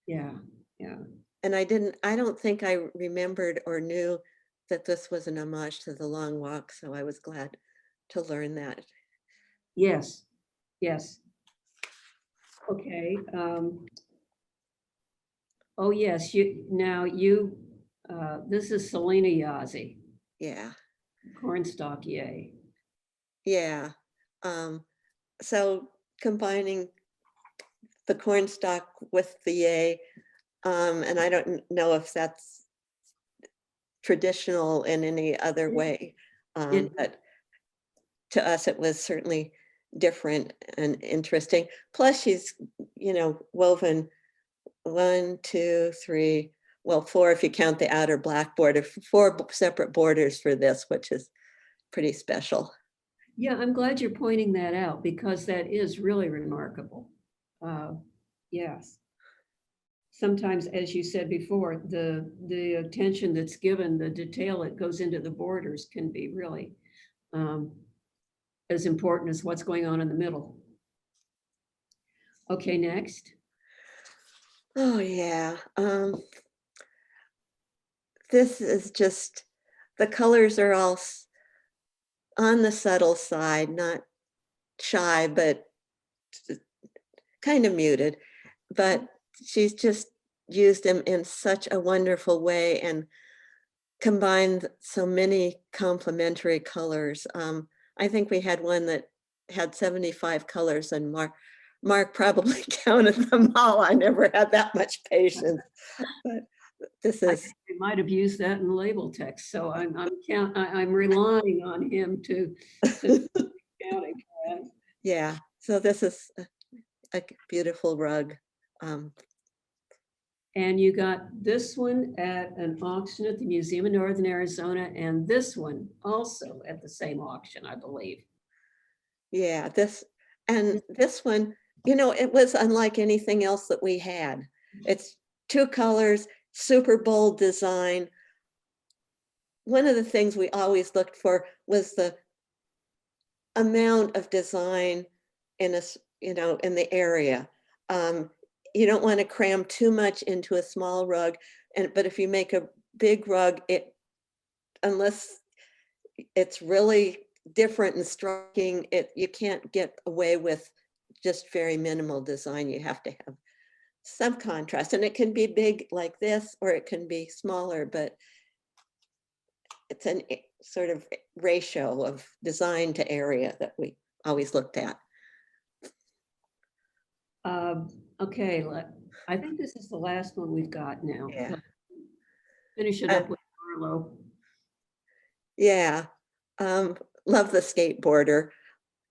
yeah, yeah. And I don't think I remembered or knew that this was an homage to the Long Walk, so I was glad to learn that. Yes, yes. Okay. Oh, yes, this is Selena Yazzie, Yeah, cornstalk, yay. yeah. So combining the cornstalk with the yay, and I don't know if that's traditional in any other way, but to us it was certainly different and interesting. Plus she's, you know, woven 1, 2, 3, well, 4 if you count the outer black border, 4 separate borders for this, which is pretty special. Yeah, I'm glad you're pointing that out because that is really remarkable. Yes. Sometimes, as you said before, the attention that's given, the detail that goes into the borders can be really as important as what's going on in the middle. Okay, next. Oh yeah. This is just, the colors are all on the subtle side, not shy, but kind of muted. But she's just used them in such a wonderful way and combined so many complementary colors. I think we had one that had 75 colors and Mark probably counted them all. I never had that much patience, but this is. We might have used that in label text, so I'm relying on him to count it. Yeah, so this is a beautiful rug. And you got this one at an auction at the Museum of Northern Arizona, and this one also at the same auction, I believe. Yeah, this one, you know, it was unlike anything else that we had. It's 2 colors, super bold design. One of the things we always looked for was the amount of design in a, you know, in the area. You don't want to cram too much into a small rug, but if you make a big rug, unless it's really different and striking, you can't get away with just very minimal design. You have to have some contrast, and it can be big like this, or it can be smaller, but it's an sort of ratio of design to area that we always looked at. Okay, I think this is the last one we've got now. Yeah. Finish it up with Harlow. Yeah, love the skateboarder.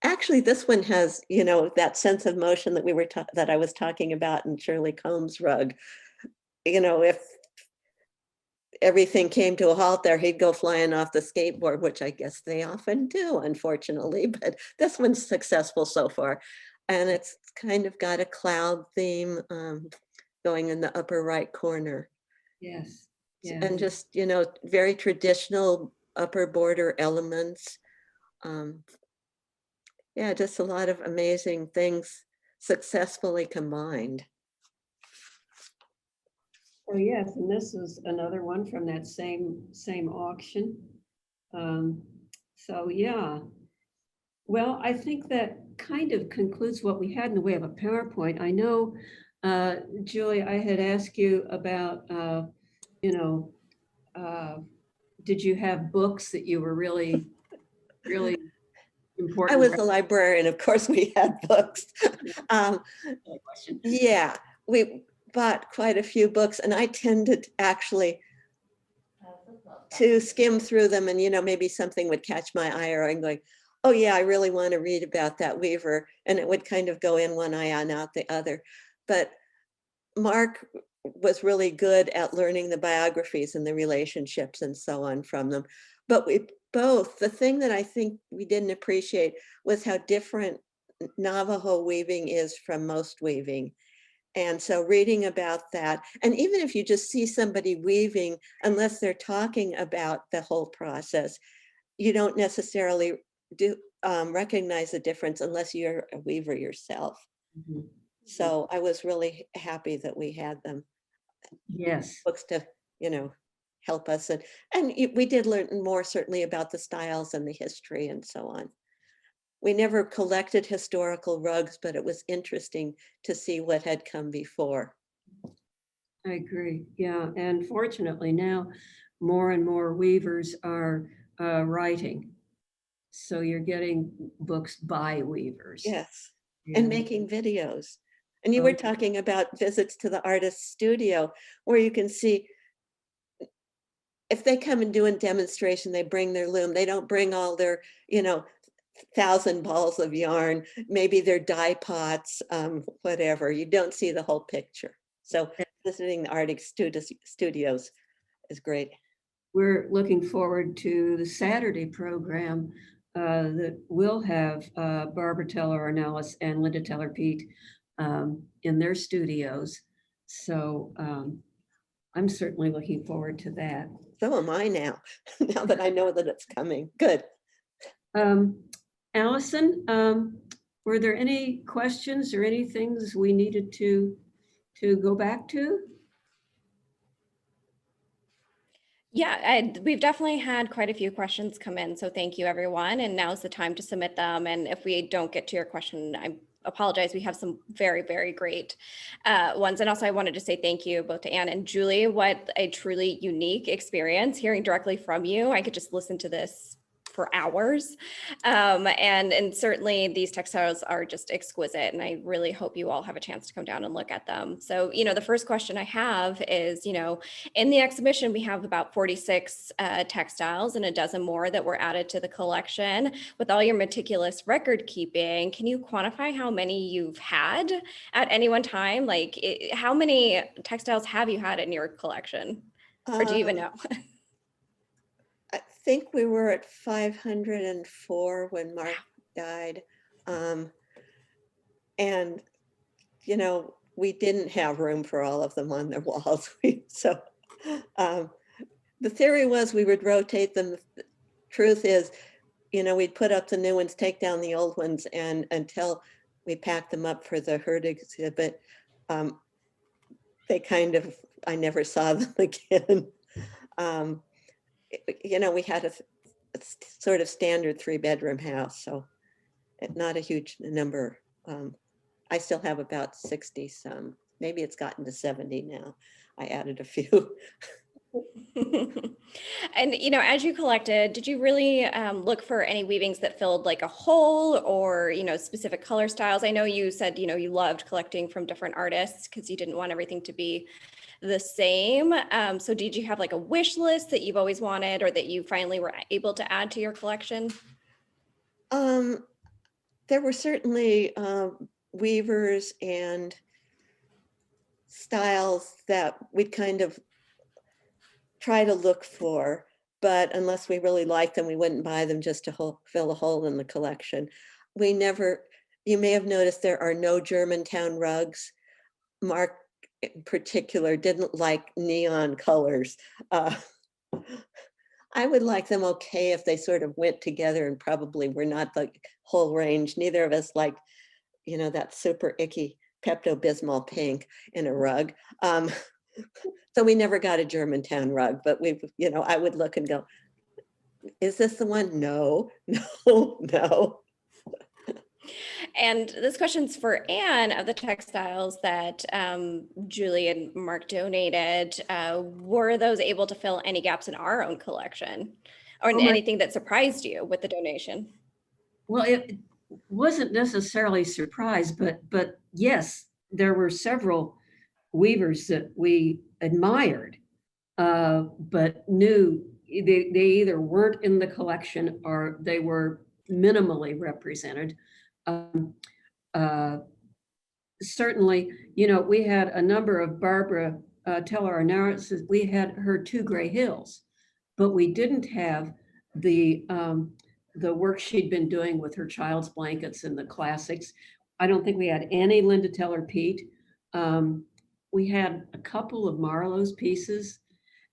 Actually, this one has, you know, that sense of motion that that I was talking about in Shirley Combs' rug. You know, if everything came to a halt there, he'd go flying off the skateboard, which I guess they often do, unfortunately, but this one's successful so far. And it's kind of got a cloud theme going in the upper right corner. Yes. And Yes. just, you know, very traditional upper border elements. Yeah, just a lot of amazing things successfully combined. Oh, yes, and this is another one from that same auction. So, yeah. Well, I think that kind of concludes what we had in the way of a PowerPoint. I know, Julie, I had asked you about, you know, did you have books that you were really, really I important? was a librarian, of course we had books. Question. Yeah, we bought quite a few books and I tended actually to skim through them and, you know, maybe something would catch my eye or I'm going, oh yeah, I really want to read about that weaver. And it would kind of go in one eye and out the other. But Mark was really good at learning the biographies and the relationships and so on from them. But we both, the thing that I think we didn't appreciate was how different Navajo weaving is from most weaving. And so reading about that, and even if you just see somebody weaving, unless they're talking about the whole process, you don't necessarily recognize the difference unless you're a weaver yourself. Mhm. So I was really happy that we had them. Yes. Books to, you know, help us. And we did learn more certainly about the styles and the history and so on. We never collected historical rugs, but it was interesting to see what had come before. I agree. Yeah. And fortunately now more and more weavers are writing. So you're getting books by weavers. Yes, Yeah. and making videos. And you Oh, were talking about visits to the artist's studio where you can see if they come and do a demonstration, they bring their loom. They don't bring all their, you know, 1,000 balls of yarn, maybe their dye pots, whatever. You don't see the whole picture. So visiting the artist studios is great. We're looking forward to the Saturday program that will have Barbara Teller Ornelas and Linda Teller Pete in their studios. So I'm certainly looking forward to that. So am I now, now that I know that it's coming. Good. Allison, were there any questions or any things we needed to go back to? Yeah, we've definitely had quite a few questions come in, so thank you, everyone. And now's the time to submit them. And if we don't get to your question, I apologize. We have some very, very great ones. And also I wanted to say thank you both to Anne and Julie. What a truly unique experience hearing directly from you. I could just listen to this for hours. And certainly these textiles are just exquisite. And I really hope you all have a chance to come down and look at them. So, you know, the first question I have is, you know, in the exhibition, we have about 46 textiles and a dozen more that were added to the collection. With all your meticulous record keeping, can you quantify how many you've had at any one time? Like, how many textiles have you had in your collection? Or do you even know? I think we were at 504 when Mark died. And, you know, we didn't have room for all of them on the walls. So the theory was we would rotate them. The truth is, you know, we'd put up the new ones, take down the old ones, and until we packed them up for the herd exhibit, they kind of, I never saw them again. You know, we had a sort of standard 3-bedroom house, so not a huge number. I still have about 60 some, maybe it's gotten to 70 now. I added a few. And, you know, as you collected, did you really look for any weavings that filled like a hole or, you know, specific color styles? I know you said, you know, you loved collecting from different artists because you didn't want everything to be the same. So did you have like a wish list that you've always wanted or that you finally were able to add to your collection? There were certainly weavers and styles that we'd kind of try to look for, but unless we really liked them, we wouldn't buy them just to fill a hole in the collection. We never, you may have noticed there are no Germantown rugs. Mark in particular didn't like neon colors. I would like them okay if they sort of went together and probably were not the whole range. Neither of us liked, you know, that super icky Pepto-Bismol pink in a rug. So we never got a Germantown rug, but we, you know, I would look and go, is this the one? No, no, no. And this question's for Anne of the textiles that Julie and Mark donated. Were those able to fill any gaps in our own collection or anything that surprised you with the donation? Well, it wasn't necessarily surprised, but yes, there were several weavers that we admired, but knew they either weren't in the collection or they were minimally represented. Certainly, you know, we had a number of Barbara Teller analysis. We had her Two Gray Hills, but we didn't have the work she'd been doing with her child's blankets and the classics. I don't think we had any Linda Teller Pete. We had a couple of Marlowe's pieces.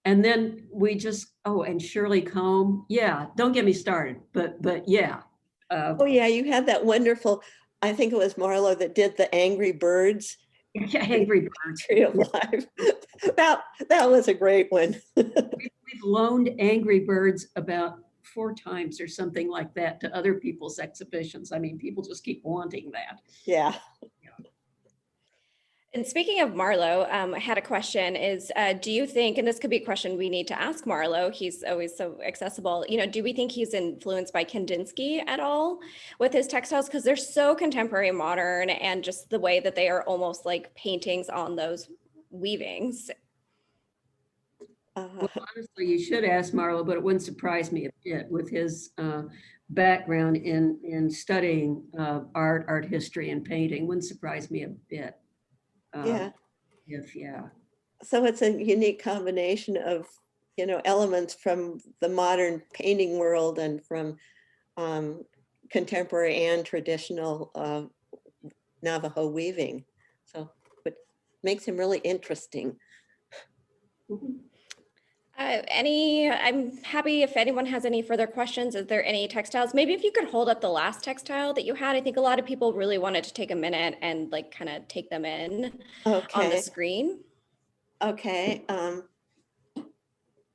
And then we just, and Shirley Combe. Yeah, don't get me started, but yeah. Oh yeah, you had that wonderful, I think it was Marlowe that did the Angry Birds. Yeah, Angry Birds. Tree of Life. That was a great one. We've loaned Angry Birds about 4 times or something like that to other people's exhibitions. I mean, people just keep wanting that. Yeah. And speaking of Marlowe, I had a question is, do you think, and this could be a question we need to ask Marlowe, he's always so accessible, you know, do we think he's influenced by Kandinsky at all with his textiles? Because they're so contemporary and modern and just the way that they are almost like paintings on those weavings. Well, honestly, you should ask Marlowe, but it wouldn't surprise me a bit with his background in studying art history and painting. Wouldn't surprise me a bit. Yeah. Yeah. So it's a unique combination of, you know, elements from the modern painting world and from contemporary and traditional Navajo weaving. So it makes him really interesting. Mhm. I'm happy if anyone has any further questions. Is there any textiles? Maybe if you could hold up the last textile that you had. I think a lot of people really wanted to take a minute and like kind of take them in on the screen. Okay.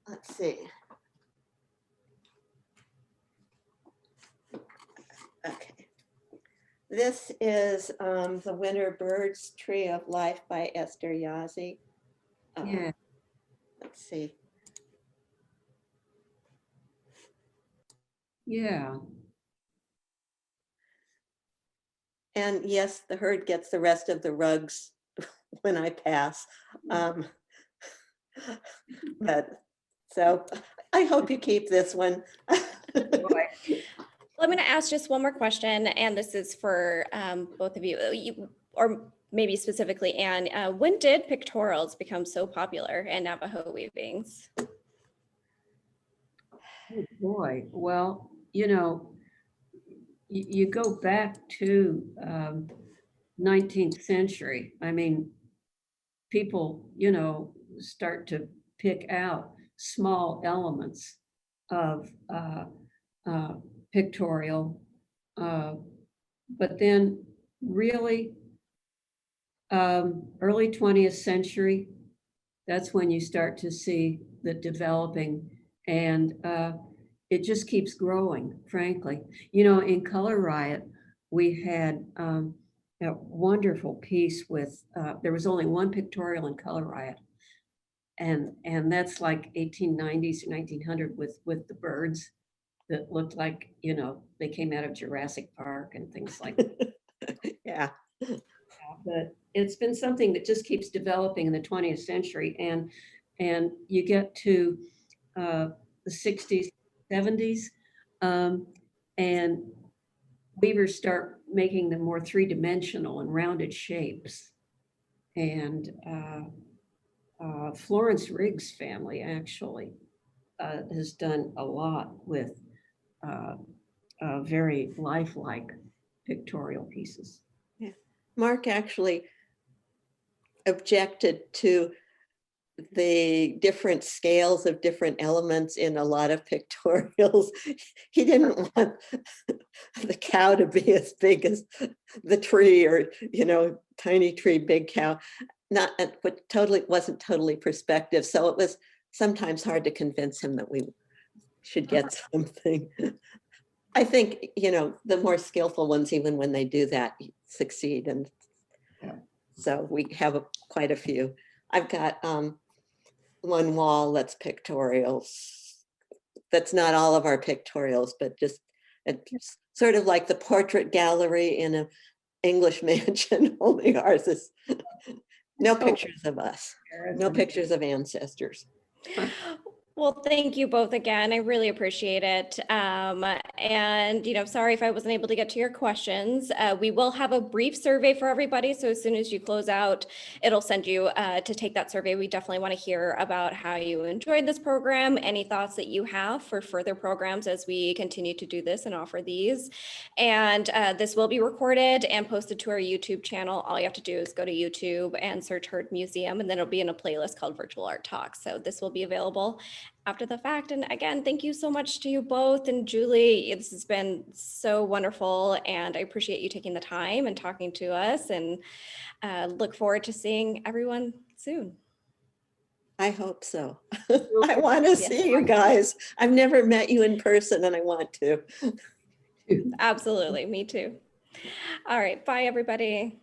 Let's see. Okay. This is the Winter Birds Tree of Life by Esther Yazzie. Yeah. Let's see. Yeah. And yes, the herd gets the rest of the rugs when I pass. But so I hope you keep this one. Well, I'm going to ask just one more question, and this is for both of you, or maybe specifically Anne. When did pictorials become so popular in Navajo weavings? Oh boy. Well, you know, you go back to 19th century. I mean, people, you know, start to pick out small elements of pictorial, but then really early 20th century, that's when you start to see the developing, and it just keeps growing, frankly. You know, in Color Riot, we had a wonderful piece with, there was only one pictorial in Color Riot, and that's like 1890s or 1900 with the birds that looked like, you know, they came out of Jurassic Park and things like that. Yeah. But it's been something that just keeps developing in the 20th century. And you get to the 60s, 70s, and weavers start making them more three-dimensional and rounded shapes. And Florence Riggs' family actually has done a lot with very lifelike pictorial pieces. Yeah. Mark actually objected to the different scales of different elements in a lot of pictorials. He didn't want the cow to be as big as the tree, or, you know, tiny tree, big cow. Not, but totally wasn't totally perspective. So it was sometimes hard to convince him that we should get something. I think, you know, the more skillful ones, even when they do that, succeed. And so we have quite a few. I've got one wall that's pictorials. That's not all of our pictorials, but just it's sort of like the portrait gallery in an English mansion, only ours is no pictures of us, no pictures of ancestors. Well, thank you both again. I really appreciate it. And, you know, sorry if I wasn't able to get to your questions. We will have a brief survey for everybody. So as soon as you close out, it'll send you to take that survey. We definitely want to hear about how you enjoyed this program, any thoughts that you have for further programs as we continue to do this and offer these. And this will be recorded and posted to our YouTube channel. All you have to do is go to YouTube and search Herd Museum, and then it'll be in a playlist called Virtual Art Talks. So this will be available after the fact. And again, thank you so much to you both. And Julie, this has been so wonderful. And I appreciate you taking the time and talking to us, and look forward to seeing everyone soon. I hope so. I want to see you guys. I've never met you in person and I want to. Absolutely. Me too. All right. Bye, everybody.